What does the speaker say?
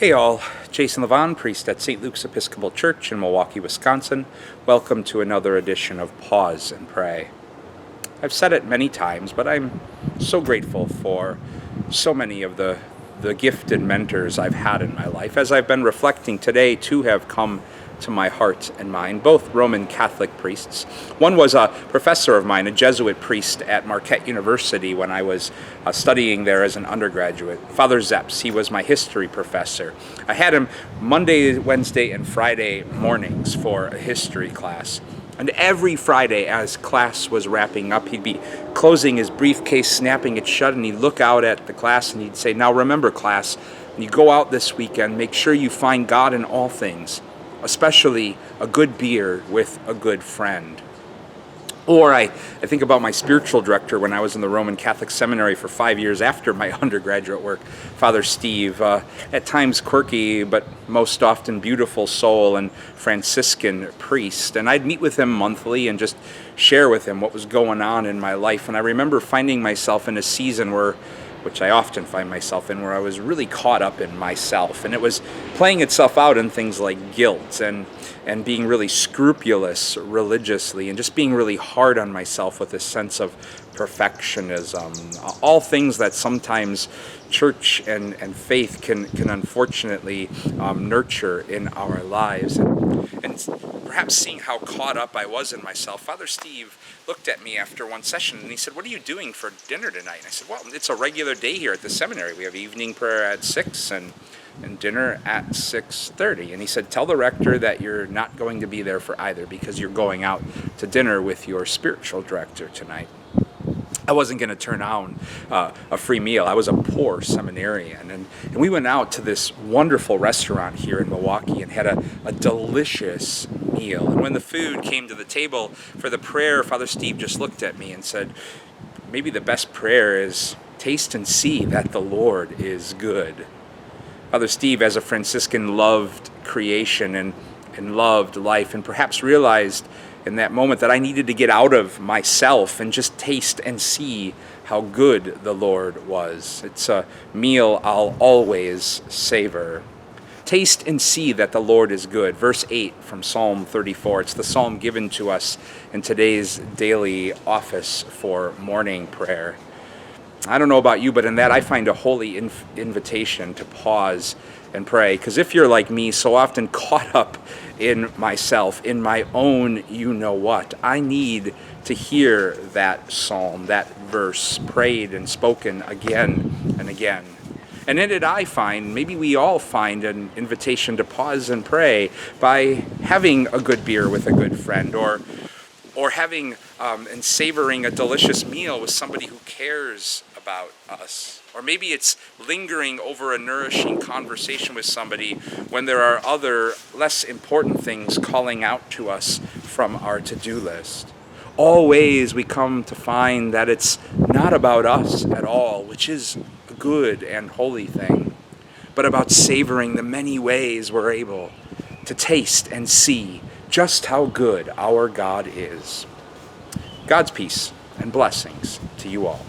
Hey all, Jason Levon, priest at St. Luke's Episcopal Church in Milwaukee, Wisconsin. Welcome to another edition of Pause and Pray. I've said it many times, but I'm so grateful for so many of the gifted mentors I've had in my life. As I've been reflecting today, two have come to my heart and mind, both Roman Catholic priests. One was a professor of mine, a Jesuit priest at Marquette University when I was studying there as an undergraduate, Father Zeps. He was my history professor. I had him Monday, Wednesday, and Friday mornings for a history class. And every Friday as class was wrapping up, he'd be closing his briefcase, snapping it shut, and he'd look out at the class and he'd say, "Now remember, class, when you go out this weekend, make sure you find God in all things, especially a good beer with a good friend." Or I think about my spiritual director when I was in the Roman Catholic Seminary for 5 years after my undergraduate work, Father Steve, at times quirky, but most often beautiful soul and Franciscan priest. And I'd meet with him monthly and just share with him what was going on in my life. And I remember finding myself in a season which I often find myself in, where I was really caught up in myself. And it was playing itself out in things like guilt and being really scrupulous religiously and just being really hard on myself with a sense of perfectionism. All things that sometimes church and faith can unfortunately nurture in our lives. And perhaps seeing how caught up I was in myself, Father Steve looked at me after one session and he said, "What are you doing for dinner tonight?" And I said, "Well, it's a regular day here at the seminary. We have evening prayer at 6 and dinner at 6:30. And he said, "Tell the rector that you're not going to be there for either because you're going out to dinner with your spiritual director tonight." I wasn't going to turn down a free meal. I was a poor seminarian. And we went out to this wonderful restaurant here in Milwaukee and had a delicious meal. And when the food came to the table for the prayer, Father Steve just looked at me and said, "Maybe the best prayer is taste and see that the Lord is good." Father Steve, as a Franciscan, loved creation and loved life, and perhaps realized in that moment that I needed to get out of myself and just taste and see how good the Lord was. It's a meal I'll always savor. Taste and see that the Lord is good. Verse 8 from Psalm 34. It's the psalm given to us in today's daily office for morning prayer. I don't know about you, but in that I find a holy invitation to pause and pray. Because if you're like me, so often caught up in myself, in my own you-know-what, I need to hear that psalm, that verse, prayed and spoken again and again. And in it I find, maybe we all find, an invitation to pause and pray by having a good beer with a good friend, or having and savoring a delicious meal with somebody who cares about us. Or maybe it's lingering over a nourishing conversation with somebody when there are other less important things calling out to us from our to-do list. All ways we come to find that it's not about us at all, which is a good and holy thing, but about savoring the many ways we're able to taste and see just how good our God is. God's peace and blessings to you all.